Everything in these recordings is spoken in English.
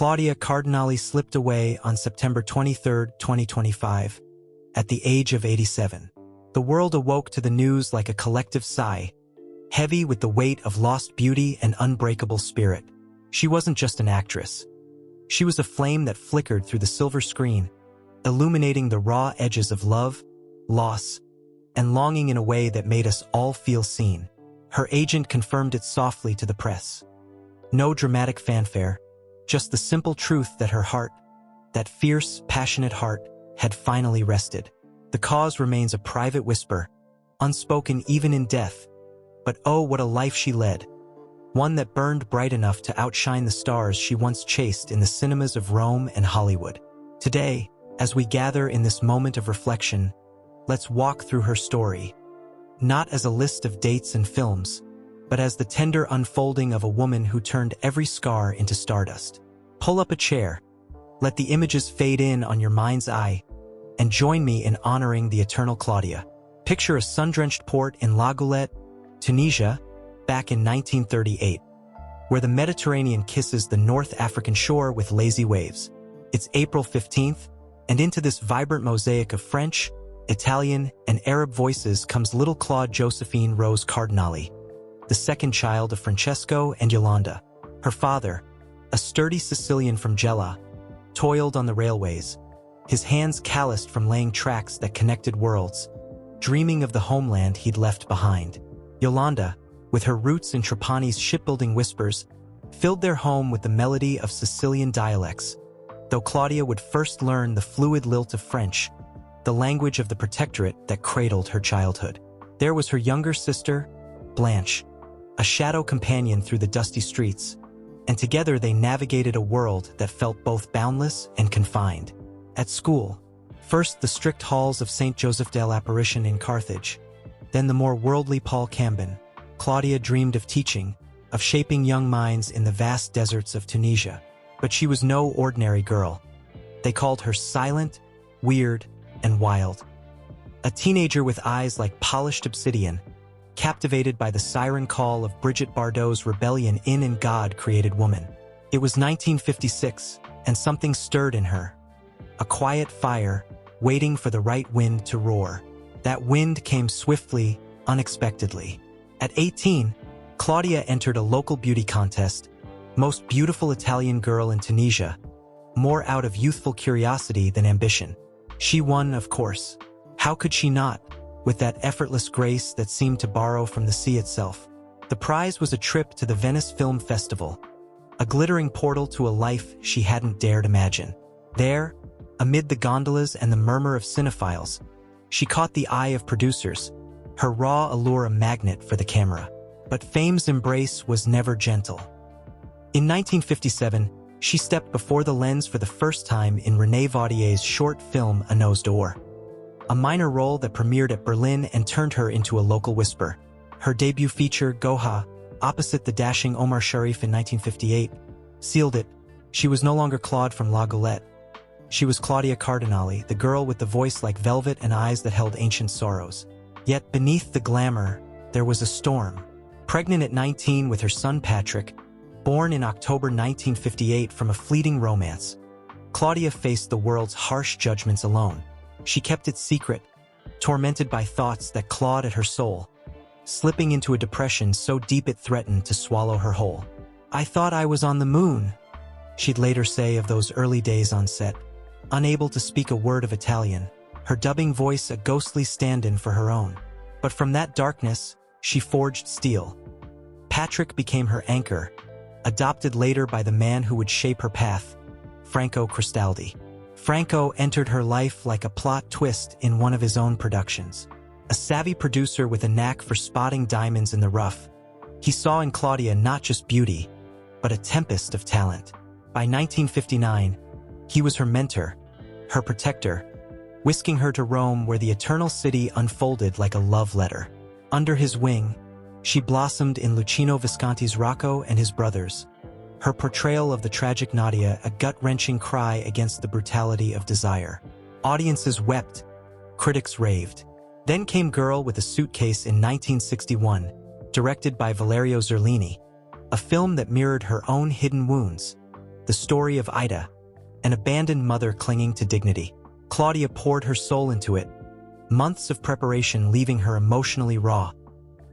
Claudia Cardinale slipped away on September 23, 2025, at the age of 87. The world awoke to the news like a collective sigh, heavy with the weight of lost beauty and unbreakable spirit. She wasn't just an actress. She was a flame that flickered through the silver screen, illuminating the raw edges of love, loss, and longing in a way that made us all feel seen. Her agent confirmed it softly to the press. No dramatic fanfare, just the simple truth that her heart, that fierce, passionate heart, had finally rested. The cause remains a private whisper, unspoken even in death. But oh, what a life she led. One that burned bright enough to outshine the stars she once chased in the cinemas of Rome and Hollywood. Today, as we gather in this moment of reflection, let's walk through her story, not as a list of dates and films, but as the tender unfolding of a woman who turned every scar into stardust. Pull up a chair, let the images fade in on your mind's eye, and join me in honoring the eternal Claudia. Picture a sun-drenched port in La Goulette, Tunisia, back in 1938, where the Mediterranean kisses the North African shore with lazy waves. It's April 15th, and into this vibrant mosaic of French, Italian, and Arab voices comes little Claude Josephine Rose Cardinale, the second child of Francesco and Yolanda. Her father, a sturdy Sicilian from Gela, toiled on the railways, his hands calloused from laying tracks that connected worlds, dreaming of the homeland he'd left behind. Yolanda, with her roots in Trapani's shipbuilding whispers, filled their home with the melody of Sicilian dialects, though Claudia would first learn the fluid lilt of French, the language of the protectorate that cradled her childhood. There was her younger sister, Blanche, a shadow companion through the dusty streets, and together they navigated a world that felt both boundless and confined. At school, first the strict halls of St. Joseph de l'Apparition in Carthage, then the more worldly Paul Cambon, Claudia dreamed of teaching, of shaping young minds in the vast deserts of Tunisia. But she was no ordinary girl. They called her silent, weird, and wild. A teenager with eyes like polished obsidian, captivated by the siren call of Brigitte Bardot's rebellion in and God-created woman. It was 1956, and something stirred in her. A quiet fire, waiting for the right wind to roar. That wind came swiftly, unexpectedly. At 18, Claudia entered a local beauty contest, most beautiful Italian girl in Tunisia, more out of youthful curiosity than ambition. She won, of course. How could she not, with that effortless grace that seemed to borrow from the sea itself? The prize was a trip to the Venice Film Festival, a glittering portal to a life she hadn't dared imagine. There, amid the gondolas and the murmur of cinephiles, she caught the eye of producers, her raw allure a magnet for the camera. But fame's embrace was never gentle. In 1957, she stepped before the lens for the first time in René Vaudier's short film A Nose d'Or, a minor role that premiered at Berlin and turned her into a local whisper. Her debut feature, Goha, opposite the dashing Omar Sharif in 1958, sealed it. She was no longer Claude from La Goulette. She was Claudia Cardinale, the girl with the voice like velvet and eyes that held ancient sorrows. Yet beneath the glamour, there was a storm. Pregnant at 19 with her son Patrick, born in October 1958 from a fleeting romance, Claudia faced the world's harsh judgments alone. She kept it secret, tormented by thoughts that clawed at her soul, slipping into a depression so deep it threatened to swallow her whole. "I thought I was on the moon," she'd later say of those early days on set. Unable to speak a word of Italian, her dubbing voice a ghostly stand-in for her own. But from that darkness, she forged steel. Patrick became her anchor, adopted later by the man who would shape her path, Franco Cristaldi. Franco entered her life like a plot twist in one of his own productions. A savvy producer with a knack for spotting diamonds in the rough, he saw in Claudia not just beauty, but a tempest of talent. By 1959, he was her mentor, her protector, whisking her to Rome where the eternal city unfolded like a love letter. Under his wing, she blossomed in Luchino Visconti's Rocco and His Brothers, her portrayal of the tragic Nadia a gut-wrenching cry against the brutality of desire. Audiences wept, critics raved. Then came Girl with a Suitcase in 1961, directed by Valerio Zerlini, a film that mirrored her own hidden wounds. The the story of Ida, an abandoned mother clinging to dignity. Claudia poured her soul into it, months of preparation leaving her emotionally raw,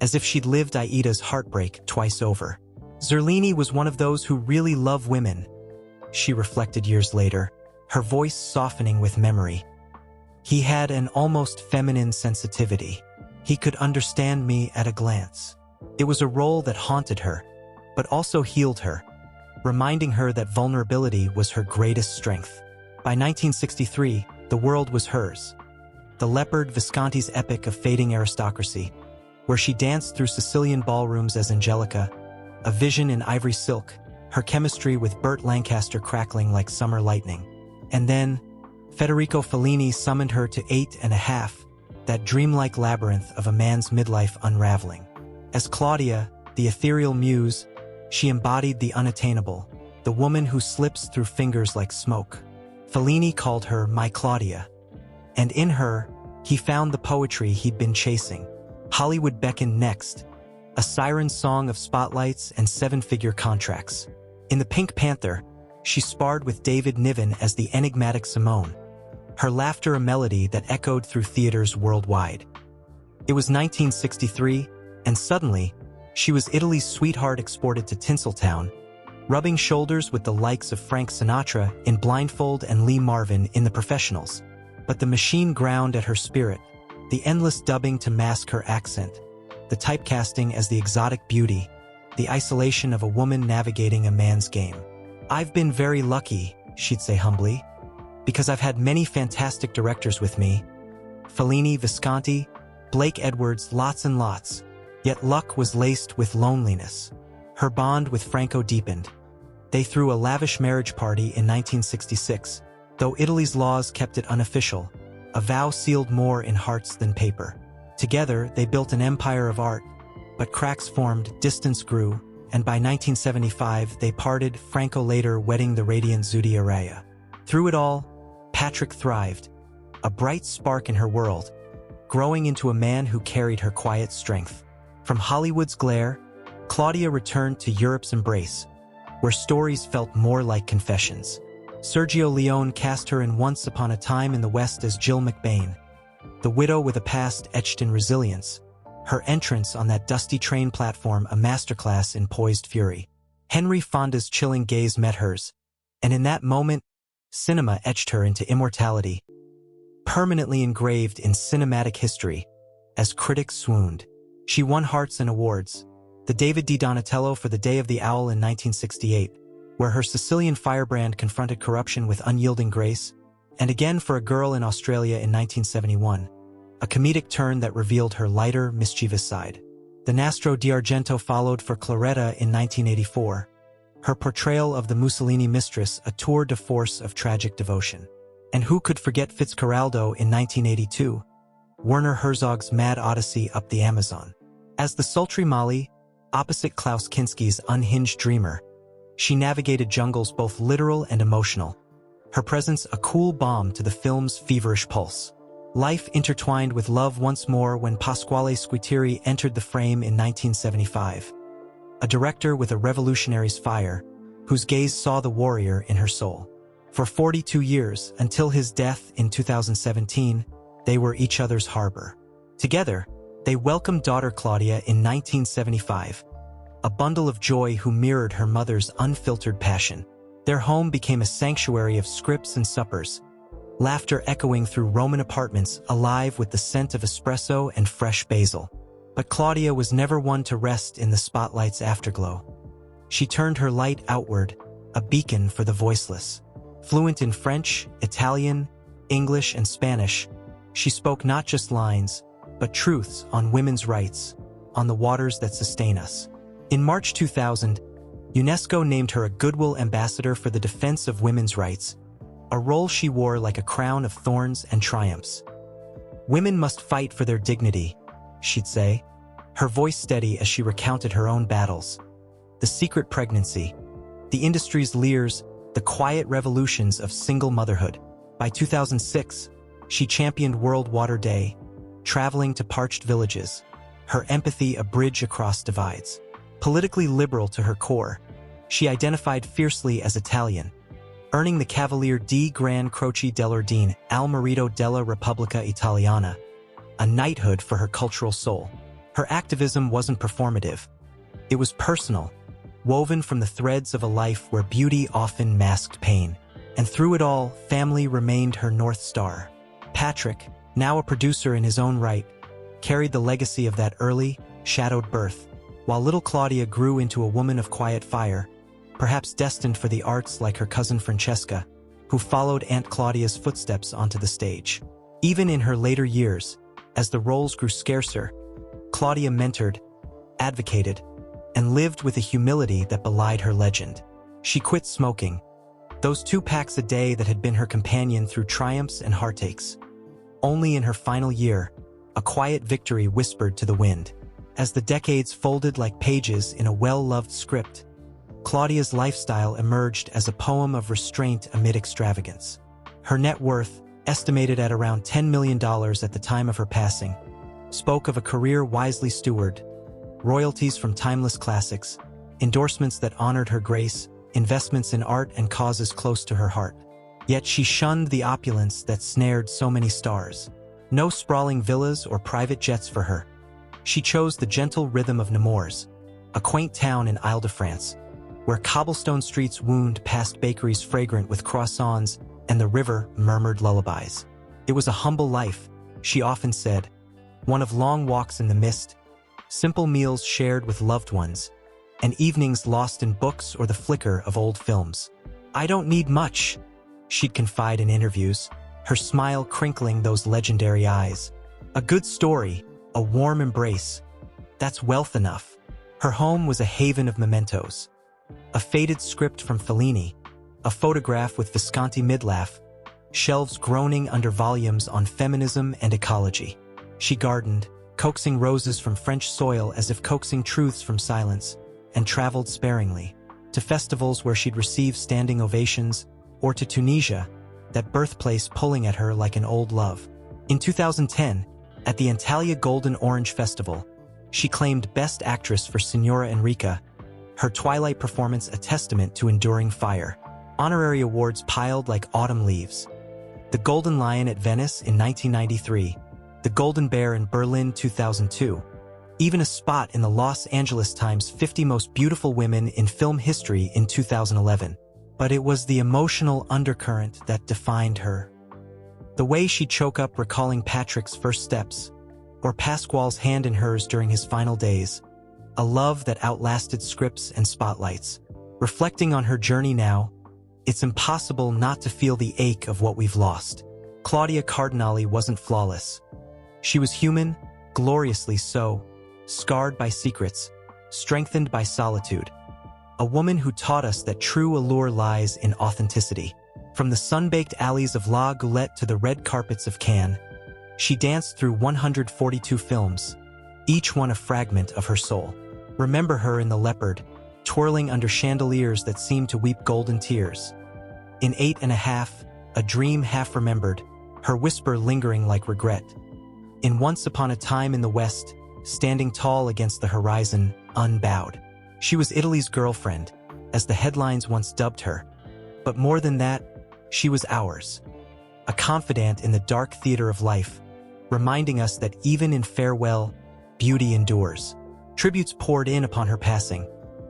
as if she'd lived Aida's heartbreak twice over. Zerlini was one of those who really love women, she reflected years later, her voice softening with memory. He had an almost feminine sensitivity. He could understand me at a glance. It was a role that haunted her, but also healed her, reminding her that vulnerability was her greatest strength. By 1963, the world was hers. The Leopard, Visconti's epic of fading aristocracy, where she danced through Sicilian ballrooms as Angelica, a vision in ivory silk, her chemistry with Burt Lancaster crackling like summer lightning. And then, Federico Fellini summoned her to 8½, that dreamlike labyrinth of a man's midlife unraveling. As Claudia, the ethereal muse, she embodied the unattainable, the woman who slips through fingers like smoke. Fellini called her My Claudia, and in her, he found the poetry he'd been chasing. Hollywood beckoned next, a siren song of spotlights and seven-figure contracts. In the Pink Panther, she sparred with David Niven as the enigmatic Simone, her laughter a melody that echoed through theaters worldwide. It was 1963, and suddenly, she was Italy's sweetheart exported to Tinseltown, rubbing shoulders with the likes of Frank Sinatra in Blindfold and Lee Marvin in The Professionals. But the machine ground at her spirit, the endless dubbing to mask her accent, the typecasting as the exotic beauty, the isolation of a woman navigating a man's game. I've been very lucky, she'd say humbly, because I've had many fantastic directors with me. Fellini, Visconti, Blake Edwards, lots and lots. Yet luck was laced with loneliness. Her bond with Franco deepened. They threw a lavish marriage party in 1966, though Italy's laws kept it unofficial, a vow sealed more in hearts than paper. Together, they built an empire of art, but cracks formed, distance grew, and by 1975 they parted, Franco later wedding the radiant Zudia Raya. Through it all, Patrick thrived, a bright spark in her world, growing into a man who carried her quiet strength. From Hollywood's glare, Claudia returned to Europe's embrace, where stories felt more like confessions. Sergio Leone cast her in Once Upon a Time in the West as Jill McBain, the widow with a past etched in resilience, her entrance on that dusty train platform a masterclass in poised fury. Henry Fonda's chilling gaze met hers, and in that moment, cinema etched her into immortality, permanently engraved in cinematic history, as critics swooned. She won hearts and awards, the David D. Donatello for The Day of the Owl in 1968, where her Sicilian firebrand confronted corruption with unyielding grace, and again for A Girl in Australia in 1971, a comedic turn that revealed her lighter, mischievous side. The Nastro d'Argento followed for Claretta in 1984, her portrayal of the Mussolini mistress a tour de force of tragic devotion. And who could forget Fitzcarraldo in 1982, Werner Herzog's mad odyssey up the Amazon. As the sultry Molly, opposite Klaus Kinski's unhinged dreamer, she navigated jungles both literal and emotional, her presence a cool balm to the film's feverish pulse. Life intertwined with love once more when Pasquale Squitieri entered the frame in 1975, a director with a revolutionary's fire, whose gaze saw the warrior in her soul. For 42 years, until his death in 2017, they were each other's harbor. Together, they welcomed daughter Claudia in 1975, a bundle of joy who mirrored her mother's unfiltered passion. Their home became a sanctuary of scripts and suppers, laughter echoing through Roman apartments alive with the scent of espresso and fresh basil. But Claudia was never one to rest in the spotlight's afterglow. She turned her light outward, a beacon for the voiceless. Fluent in French, Italian, English, and Spanish, she spoke not just lines, but truths on women's rights, on the waters that sustain us. In March 2000, UNESCO named her a Goodwill Ambassador for the Defense of Women's Rights, a role she wore like a crown of thorns and triumphs. Women must fight for their dignity, she'd say, her voice steady as she recounted her own battles. The secret pregnancy, the industry's leers, the quiet revolutions of single motherhood. By 2006, she championed World Water Day, traveling to parched villages, her empathy a bridge across divides. Politically liberal to her core, She identified fiercely as Italian, earning the Cavalier di Gran Croce dell'Ordine al Merito della Repubblica Italiana, a knighthood for her cultural soul. Her activism wasn't performative. It was personal, woven from the threads of a life where beauty often masked pain. And through it all, family remained her North Star. Patrick, now a producer in his own right, carried the legacy of that early, shadowed birth, while little Claudia grew into a woman of quiet fire, perhaps destined for the arts like her cousin Francesca, who followed Aunt Claudia's footsteps onto the stage. Even in her later years, as the roles grew scarcer, Claudia mentored, advocated, and lived with a humility that belied her legend. She quit smoking, those 2 packs a day that had been her companion through triumphs and heartaches. Only in her final year, a quiet victory whispered to the wind. As the decades folded like pages in a well-loved script, Claudia's lifestyle emerged as a poem of restraint amid extravagance. Her net worth, estimated at around $10 million at the time of her passing, spoke of a career wisely stewarded, royalties from timeless classics, endorsements that honored her grace, investments in art and causes close to her heart. Yet she shunned the opulence that snared so many stars. No sprawling villas or private jets for her. She chose the gentle rhythm of Nemours, a quaint town in Ile-de-France, where cobblestone streets wound past bakeries fragrant with croissants and the river murmured lullabies. It was a humble life, she often said, one of long walks in the mist, simple meals shared with loved ones, and evenings lost in books or the flicker of old films. "I don't need much," she'd confide in interviews, her smile crinkling those legendary eyes. "A good story, a warm embrace, that's wealth enough." Her home was a haven of mementos. A faded script from Fellini, a photograph with Visconti midlaugh, shelves groaning under volumes on feminism and ecology. She gardened, coaxing roses from French soil as if coaxing truths from silence, and traveled sparingly, to festivals where she'd receive standing ovations, or to Tunisia, that birthplace pulling at her like an old love. In 2010, at the Antalya Golden Orange Festival, she claimed Best Actress for Signora Enrica, her Twilight performance a testament to enduring fire. Honorary awards piled like autumn leaves. The Golden Lion at Venice in 1993, the Golden Bear in Berlin 2002, even a spot in the Los Angeles Times 50 Most Beautiful Women in Film History in 2011. But it was the emotional undercurrent that defined her. The way she'd choke up recalling Patrick's first steps, or Pasquale's hand in hers during his final days, a love that outlasted scripts and spotlights. Reflecting on her journey now, it's impossible not to feel the ache of what we've lost. Claudia Cardinale wasn't flawless. She was human, gloriously so, scarred by secrets, strengthened by solitude. A woman who taught us that true allure lies in authenticity. From the sun-baked alleys of La Goulette to the red carpets of Cannes, she danced through 142 films, each one a fragment of her soul. Remember her in The Leopard, twirling under chandeliers that seemed to weep golden tears. In 8½, a dream half remembered, her whisper lingering like regret. In Once Upon a Time in the West, standing tall against the horizon, unbowed. She was Italy's girlfriend, as the headlines once dubbed her. But more than that, she was ours. A confidant in the dark theater of life, reminding us that even in farewell, beauty endures. Tributes poured in upon her passing.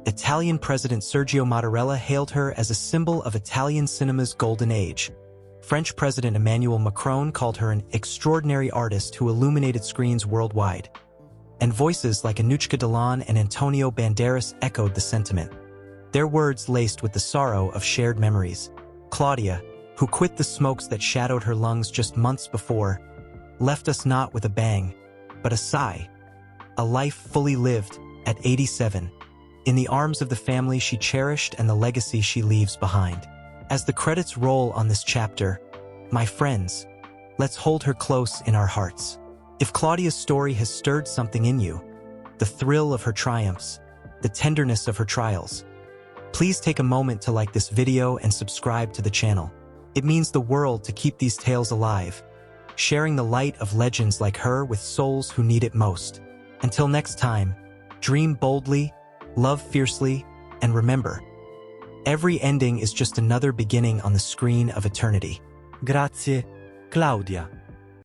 Italian President Sergio Mattarella hailed her as a symbol of Italian cinema's golden age. French President Emmanuel Macron called her an extraordinary artist who illuminated screens worldwide. And voices like Anushka Delan and Antonio Banderas echoed the sentiment. Their words laced with the sorrow of shared memories. Claudia, who quit the smokes that shadowed her lungs just months before, left us not with a bang, but a sigh. A life fully lived, at 87, in the arms of the family she cherished and the legacy she leaves behind. As the credits roll on this chapter, my friends, let's hold her close in our hearts. If Claudia's story has stirred something in you, the thrill of her triumphs, the tenderness of her trials, please take a moment to like this video and subscribe to the channel. It means the world to keep these tales alive, sharing the light of legends like her with souls who need it most. Until next time, dream boldly, love fiercely, and remember, Every ending is just another beginning on the screen of eternity. Grazie, Claudia.